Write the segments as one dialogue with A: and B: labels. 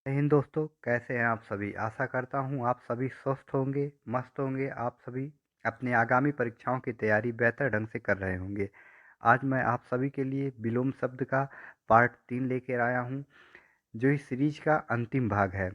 A: जय हिंद दोस्तों, कैसे हैं आप सभी। आशा करता हूं आप सभी स्वस्थ होंगे, मस्त होंगे। आप सभी अपनी आगामी परीक्षाओं की तैयारी बेहतर ढंग से कर रहे होंगे। आज मैं आप सभी के लिए विलोम शब्द का पार्ट 3 लेकर आया हूं, जो इस सीरीज का अंतिम भाग है।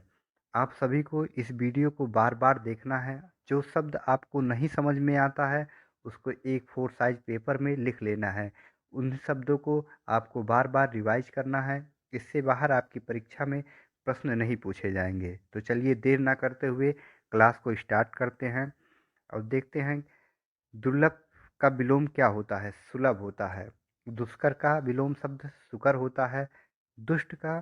A: आप सभी को इस वीडियो को बार बार देखना है। जो शब्द आपको नहीं समझ में आता है उसको एक 4 साइज पेपर में लिख लेना है। उन शब्दों को आपको बार बार रिवाइज करना है। इससे बाहर आपकी परीक्षा में प्रश्न नहीं पूछे जाएंगे। तो चलिए देर ना करते हुए क्लास को स्टार्ट करते हैं और देखते हैं दुर्लभ का विलोम क्या होता है। सुलभ होता है। दुष्कर का विलोम शब्द सुकर होता है। दुष्ट का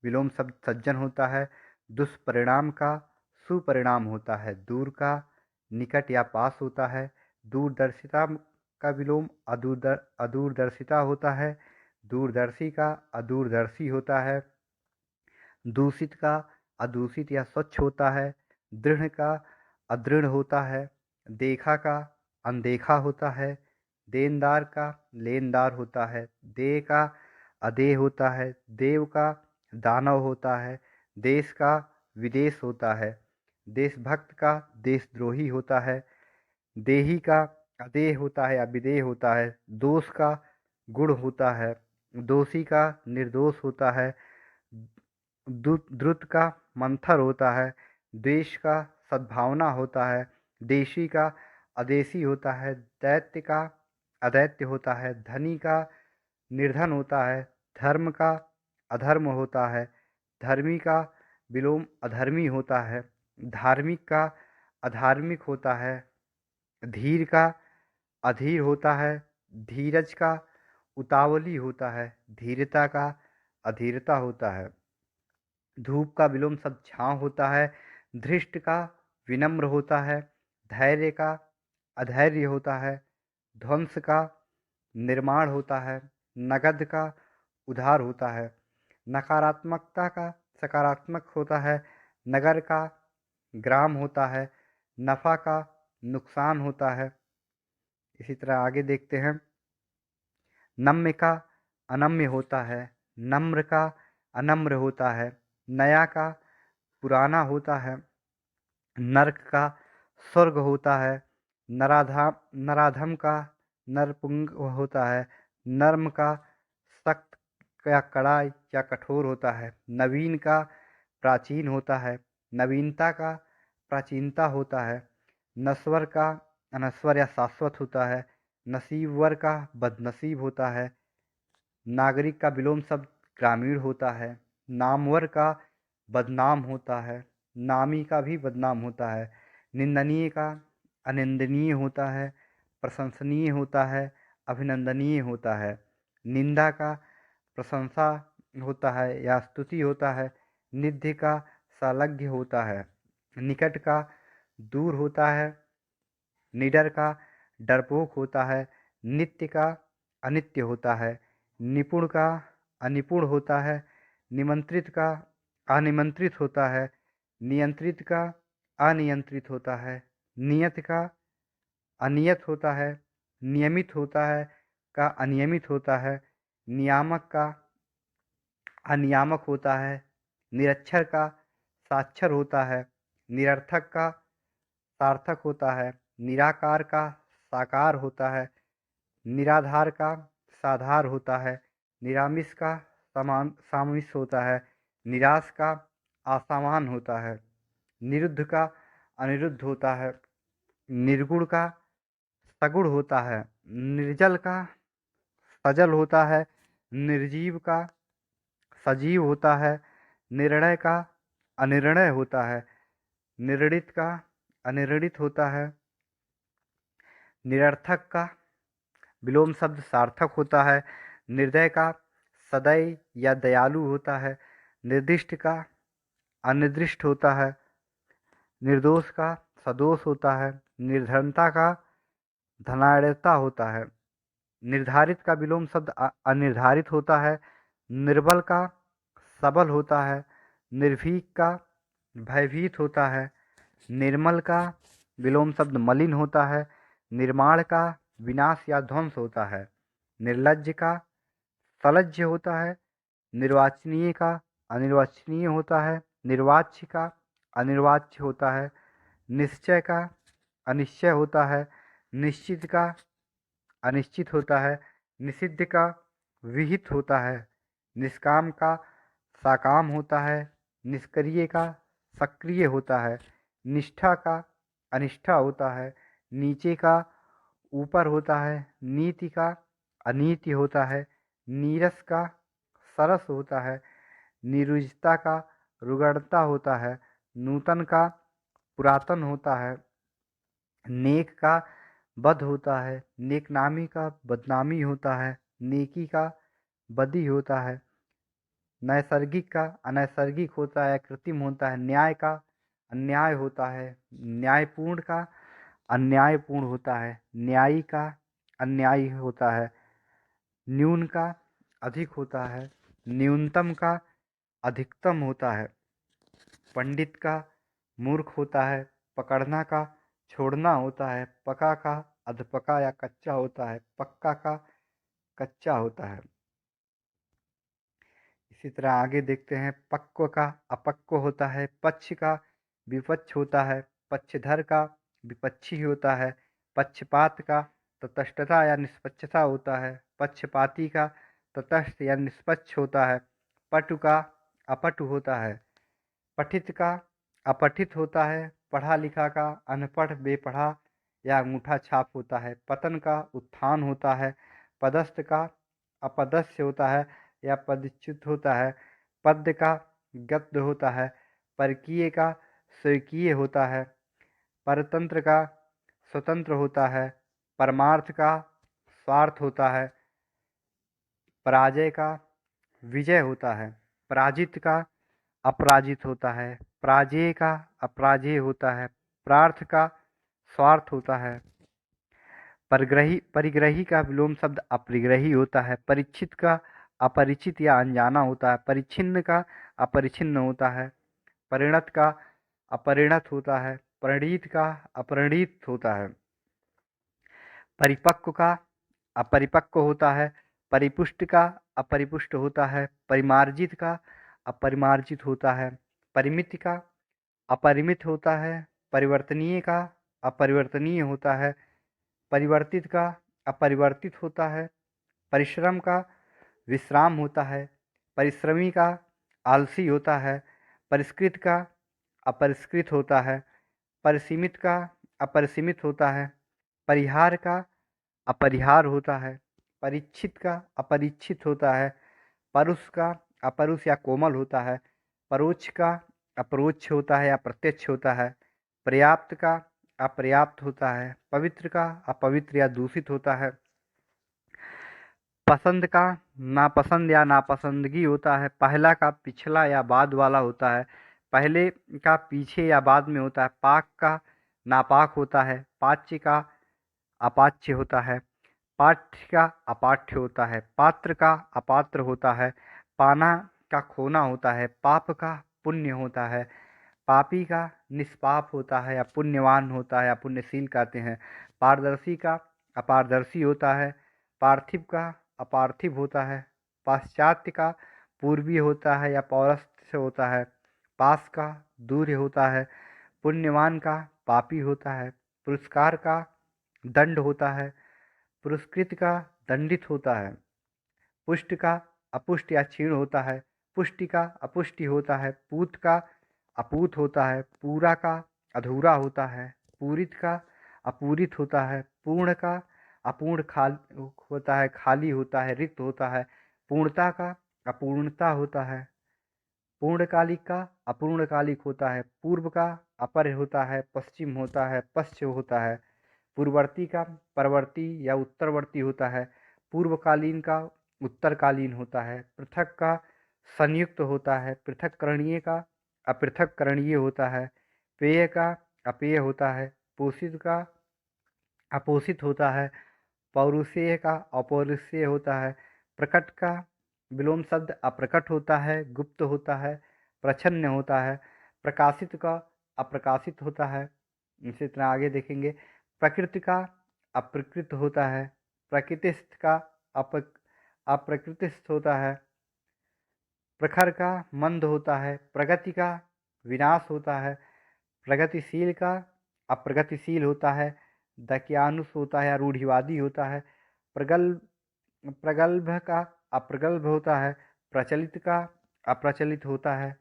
A: विलोम शब्द सज्जन होता है। दुष्परिणाम का सुपरिणाम होता है। दूर का निकट या पास होता है। दूरदर्शिता का विलोम अदूरदर्शिता होता है। दूरदर्शी का अदूरदर्शी होता है। दूषित का अदूषित या स्वच्छ होता है। दृढ़ का अदृढ़ होता है। देखा का अनदेखा होता है। देनदार का लेनदार होता है। देह का अदेह होता है। देव का दानव होता है। देश का विदेश होता है। देशभक्त का देशद्रोही होता है। देही का अदेह होता है या विदेह होता है। दोष का गुण होता है। दोषी का निर्दोष होता है। द्रुत का मंथर होता है। द्वेष का सद्भावना होता है। देशी का अदेशी होता है। दैत्य का अदैत्य होता है। धनी का निर्धन होता है। धर्म का अधर्म होता है। धर्मी का विलोम अधर्मी होता है। धार्मिक का अधार्मिक होता है। धीर का अधीर होता है। धीरज का उतावली होता है। धीरता का अधीरता होता है। धूप का विलोम शब्द छाँव होता है। धृष्ट का विनम्र होता है। धैर्य का अधैर्य होता है। ध्वंस का निर्माण होता है। नगद का उधार होता है। नकारात्मकता का सकारात्मक होता है। नगर का ग्राम होता है। नफ़ा का नुकसान होता है। इसी तरह आगे देखते हैं। नम्य का अनम्य होता है। नम्र का अनम्र होता है। नया का पुराना होता है। नर्क का स्वर्ग होता है। नराधम का नरपुंग होता है। नर्म का सख्त या कड़ा या कठोर होता है। नवीन का प्राचीन होता है। नवीनता का प्राचीनता होता है। नश्वर का अनश्वर या शाश्वत होता है। नसीबवर का बदनसीब होता है। नागरिक का विलोम शब्द ग्रामीण होता है। नामवर का बदनाम होता है। नामी का भी बदनाम होता है। निंदनीय का अनिंदनीय होता है। प्रशंसनीय होता है। अभिनंदनीय होता है। निंदा का प्रशंसा होता है या स्तुति होता है। निध्य का सालज्ञ होता है। निकट का दूर होता है। निडर का डरपोक होता है। नित्य का अनित्य होता है। निपुण का अनिपुण होता है। निमंत्रित का अनिमंत्रित होता है। नियंत्रित का अनियंत्रित होता है। नियत का अनियत होता है। नियमित होता है का अनियमित होता है। नियामक का अनियामक होता है। निरक्षर का साक्षर होता है। निरर्थक का सार्थक होता है। निराकार का साकार होता है। निराधार का साधार होता है। निरामिष का सामिष होता है। निराश का असामान्य होता है। निरुद्ध का अनिरुद्ध होता है। निर्गुण का सगुण होता है। निर्जल का सजल होता है। निर्जीव का सजीव होता है। निर्णय का अनिर्णय होता है। निर्णित का अनिर्णित होता है। निरर्थक का विलोम शब्द सार्थक होता है। निर्दय का सदय या दयालु होता है। निर्दिष्ट का अनिर्दिष्ट होता है। निर्दोष का सदोष होता है। निर्धनता का धनाढ़ता होता है। निर्धारित का विलोम शब्द अनिर्धारित होता है। निर्बल का सबल होता है। निर्भीक का भयभीत होता है। निर्मल का विलोम शब्द मलिन होता है। निर्माण का विनाश या ध्वंस होता है। निर्लज्ज का सलज्ज होता है। निर्वाचनीय का अनिर्वचनीय होता है। निर्वाच्य का अनिर्वाच्य होता है। निश्चय का अनिश्चय होता है। निश्चित का अनिश्चित होता है। निषिद्ध का विहित होता है। निष्काम का साकाम होता है। निष्क्रिय का सक्रिय होता है। निष्ठा का अनिष्ठा होता है। नीचे का ऊपर होता है। नीति का अनीति होता है। नीरस का सरस होता है। निरुजता का रुगड़ता होता है। नूतन का पुरातन होता है। नेक का बद होता है। नेकनामी का बदनामी होता है। नेकी का बदी होता है। नैसर्गिक का अनैसर्गिक होता है, कृत्रिम होता है। न्याय का अन्याय होता है। न्यायपूर्ण का अन्यायपूर्ण होता है। न्यायी का अन्यायी होता है। न्यून का अधिक होता है। न्यूनतम का अधिकतम होता है। पंडित का मूर्ख होता है। पकड़ना का छोड़ना होता है। पका का अधपका या कच्चा होता है। पक्का का कच्चा होता है। इसी तरह आगे देखते हैं। पक्व का अपक्व होता है। पक्ष का विपक्ष होता है। पक्षधर का विपक्षी होता है। पक्षपात का तटस्थता या निष्पक्षता होता है। पक्षपाती का तटस्थ या निष्पक्ष होता है। पटु का अपटु होता है। पठित का अपठित होता है। पढ़ा लिखा का अनपढ़ बेपढ़ा या अंगूठा छाप होता है। पतन का उत्थान होता है। पदस्थ का अपदस्थ होता है या पदच्युत होता है। पद्य का गद्य होता है। परकीय का स्वकीय होता है। परतंत्र का स्वतंत्र होता है। परमार्थ का स्वार्थ होता है। पराजय का विजय होता है। पराजित का अपराजित होता है। पराजय का अपराजय होता है। प्रार्थ का स्वार्थ होता है। परिग्रही का विलोम शब्द अपरिग्रही होता है। परीक्षित का अपरिचित या अनजाना होता है। परिच्छिन्न का अपरिछिन्न होता है। परिणत का अपरिणत होता है। परिणीत का अपरिणीत होता है। परिपक्व का अपरिपक्व होता है। परिपुष्ट का अपरिपुष्ट होता है। परिमार्जित का अपरिमार्जित होता है। परिमित का अपरिमित होता है। परिवर्तनीय का अपरिवर्तनीय होता है। परिवर्तित का अपरिवर्तित होता है। परिश्रम का विश्राम होता है। परिश्रमी का आलसी होता है। परिष्कृत का अपरिष्कृत होता है। परिसीमित का अपरिसीमित होता है। परिहार का अपरिहार होता है। परीक्षित का अपरीक्षित होता है। परुष का अपरुष या कोमल होता है। परोक्ष का अपरोक्ष होता है या प्रत्यक्ष होता है। पर्याप्त का अपर्याप्त होता है। पवित्र का अपवित्र या दूषित होता है। पसंद का नापसंद या नापसंदगी होता है। पहला का पिछला या बाद वाला होता है। पहले का पीछे या बाद में होता है। पाक का नापाक होता है। पाच्य का अपाच्य होता है। पाठ्य का अपाठ्य होता है। पात्र का अपात्र होता है। पाना का खोना होता है। पाप का पुण्य होता है। पापी का निष्पाप होता है या पुण्यवान होता है या पुण्यशील कहते हैं। पारदर्शी का अपारदर्शी होता है। पार्थिव का अपार्थिव होता है। पाश्चात्य का पूर्वी होता है या पौरस्त्य से होता है। पास का दूर होता है। पुण्यवान का पापी होता है। पुरस्कार का दंड होता है। पुरस्कृत का दंडित होता है। पुष्ट का अपुष्ट या क्षीण होता है। पुष्टि का अपुष्टि होता है। पूत का अपूत होता है। पूरा का अधूरा होता है। पूरित का अपूरित होता है। पूर्ण का अपूर्ण होता है, खाली होता है, रिक्त होता है। पूर्णता का अपूर्णता होता है। पूर्णकालिक का अपूर्णकालिक होता है। पूर्व का अपर होता है। पश्चिम होता है, पश्च होता है। पूर्ववर्ती का परवर्ती या उत्तरवर्ती होता है। पूर्वकालीन का उत्तरकालीन होता है। पृथक का संयुक्त होता है। पृथक्करणीय का अपृथक्करणीय होता है। पेय का अपेय होता है। पोषित का अपोषित होता है। पौरुषेय का अपौरुषेय होता है। प्रकट का विलोम शब्द अप्रकट होता है, गुप्त होता है, प्रच्छन्न होता है। प्रकाशित का अप्रकाशित होता है। इसी तरह आगे देखेंगे। प्रकृति का अप्रकृत होता है। प्रकृतिस्थ का अप्रकृतिस्थ होता है। प्रखर का मंद होता है, प्रगति का विनाश होता है, प्रगतिशील का अप्रगतिशील होता है, दकियानुस होता है या रूढ़िवादी होता है, प्रगल्भ प्रगल्भ का अप्रगल्भ होता है, प्रचलित का अप्रचलित होता है,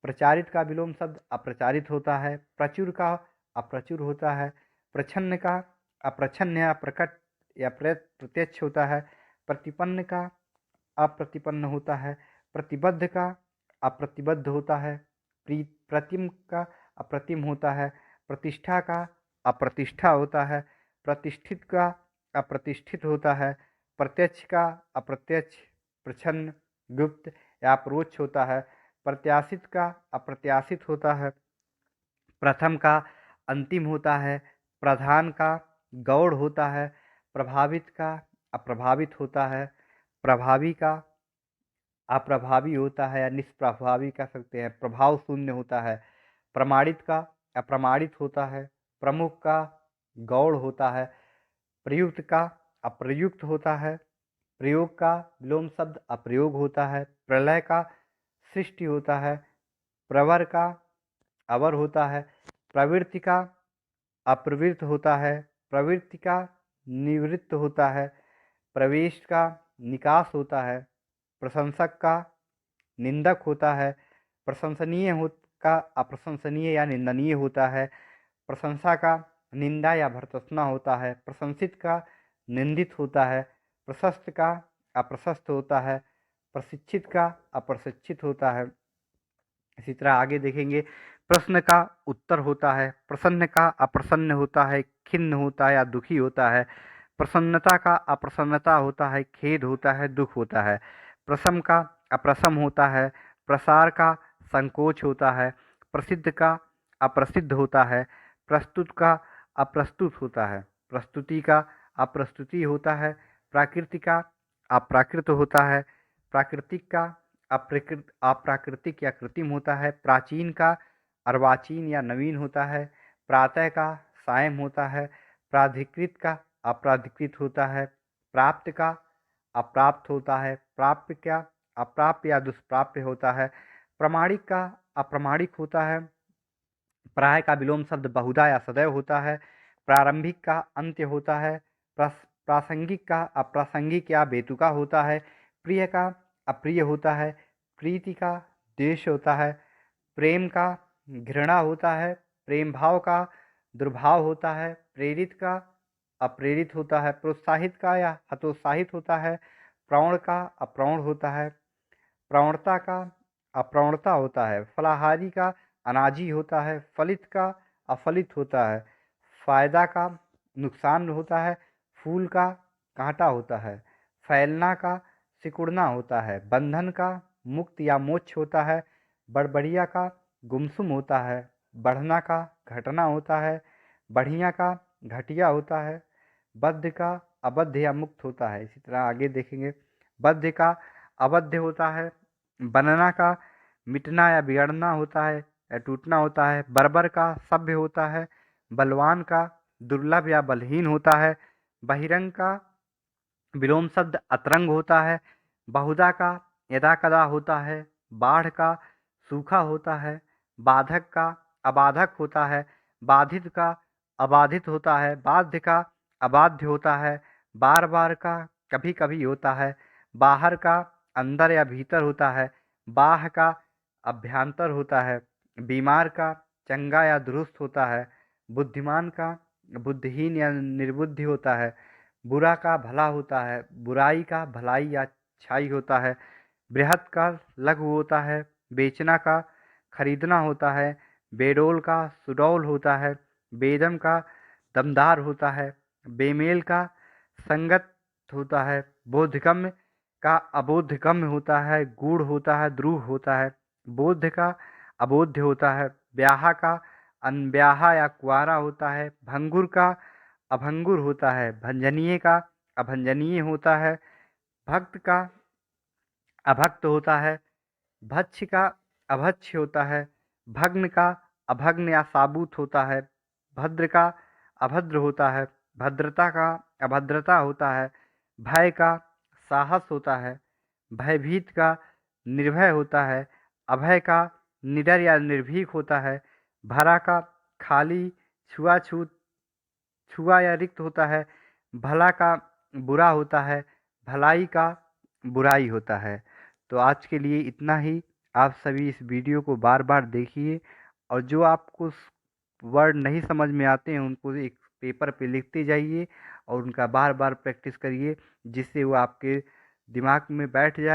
A: प्रचारित का विलोम शब्द अप्रचारित होता है, प्रचुर का अप्रचुर होता है, प्रच्छन्न का अप्रच्छन्न या प्रकट या प्रत्यक्ष होता है, प्रतिपन्न का अप्रतिपन्न होता है, प्रतिबद्ध का अप्रतिबद्ध होता है, प्रतिम का अप्रतिम होता है, प्रतिष्ठा का अप्रतिष्ठा होता है, प्रतिष्ठित का अप्रतिष्ठित होता है, प्रत्यक्ष का अप्रत्यक्ष, प्रच्छन्न, गुप्त या अपरोक्ष होता है, प्रत्याशित का अप्रत्याशित होता है, प्रथम का अंतिम होता है, प्रधान का गौड़ होता है, प्रभावित का अप्रभावित होता है, प्रभावी का अप्रभावी होता है या निष्प्रभावी कह सकते हैं, प्रभाव शून्य होता है, प्रमाणित का अप्रमाणित होता है, प्रमुख का गौड़ होता है, प्रयुक्त का अप्रयुक्त होता है, प्रयोग का विलोम शब्द अप्रयोग होता है, प्रलय का सृष्टि होता है, प्रवर का अवर होता है, प्रवृत्ति का अप्रवृत्त होता है, प्रवृत्ति का निवृत्त होता है, प्रवेश का निकास होता है, प्रशंसक का निंदक होता है, प्रशंसनीय का अप्रशंसनीय या निंदनीय होता है, प्रशंसा का निंदा या भर्त्सना होता है, प्रशंसित का निंदित होता है, प्रशस्त का अप्रशस्त होता है, प्रशिक्षित का अप्रशिक्षित होता है। इसी तरह आगे देखेंगे, प्रश्न का उत्तर होता है, प्रसन्न का अप्रसन्न होता है, खिन्न होता है या दुखी होता है, प्रसन्नता का अप्रसन्नता होता है, खेद होता है, दुख होता है, प्रशम का अप्रसम होता है, प्रसार का संकोच होता है, प्रसिद्ध का अप्रसिद्ध होता है, प्रस्तुत का अप्रस्तुत होता है, प्रस्तुति का अप्रस्तुति होता है, प्राकृतिक का अप्राकृत होता है, प्राकृतिक का अप्राकृतिक या कृत्रिम होता है, प्राचीन का अर्वाचीन या नवीन होता है, प्रातः का सायं होता है, प्राधिकृत का अप्राधिकृत होता है, प्राप्त का अप्राप्त होता है, प्राप्य का अप्राप्य या दुष्प्राप्य होता है, प्रमाणिक का अप्रमाणिक होता है, प्राय का विलोम शब्द बहुधा या सदैव होता है, प्रारंभिक का अंत्य होता है, प्रासंगिक का अप्रासंगिक या बेतुका होता है, प्रिय का अप्रिय होता है, प्रीति का द्वेष होता है, प्रेम का घृणा होता है, प्रेम भाव का दुर्भाव होता है, प्रेरित का अप्रेरित होता है, प्रोत्साहित का या हतोत्साहित होता है, प्रौढ़ का अप्रौढ़ होता है, प्रवणता का अप्रवणता होता है, फलाहारी का अनाजी होता है, फलित का अफलित होता है, फायदा का नुकसान होता है, फूल का कांटा होता है, फैलना का सिकुड़ना होता है, बंधन का मुक्त या मोक्ष होता है, बड़बड़िया का गुमसुम होता है, बढ़ना का घटना होता है, बढ़िया का घटिया होता है, बद्ध का अबद्ध या मुक्त होता है। इसी तरह आगे देखेंगे, बद्ध का अबद्ध होता है, बनना का मिटना या बिगड़ना होता है या टूटना होता है, बर्बर का सभ्य होता है, बलवान का दुर्लभ या बलहीन होता है, बहिरंग का विलोम शब्द अतरंग होता है, बहुधा का यदा कदा होता है, बाढ़ का सूखा होता है, बाधक का अबाधक होता है, बाधित का अबाधित होता है, बाध्य का अबाध्य होता है, बार बार का कभी कभी होता है, बाहर का अंदर या भीतर होता है, बाह का अभ्यंतर होता है, बीमार का चंगा या दुरुस्त होता है, बुद्धिमान का बुद्धिहीन या निर्बुद्धि होता है, बुरा का भला होता है, बुराई का भलाई या अच्छाई होता है, बृहत का लघु होता है, बेचना का खरीदना होता है, बेडौल का सुडौल होता है, बेदम का दमदार होता है, बेमेल का संगत होता है, बोधगम्य का अबोधगम्य होता है, गूढ़ होता है, द्रूह होता है, बोध का अबोध्य होता है, ब्याहा का अनब्याहा या कुआरा होता है, भंगुर का अभंगुर होता है, भंजनीय का अभंजनीय होता है, भक्त का अभक्त होता है, भक्ष्य का अभक्ष्य होता है, भग्न का अभग्न या साबूत होता है, भद्र का अभद्र होता है, भद्रता का अभद्रता होता है, भय का साहस होता है, भयभीत का निर्भय होता है। अभय का निडर या निर्भीक होता है। भरा का खाली, छुआछूत, छुआ या रिक्त होता है। भला का बुरा होता है। भलाई का बुराई होता है। तो आज के लिए इतना ही। आप सभी इस वीडियो को बार बार देखिए, और जो आपको वर्ड नहीं समझ में आते हैं उनको एक पेपर पे लिखते जाइए और उनका बार बार प्रैक्टिस करिए, जिससे वो आपके दिमाग में बैठ जाए।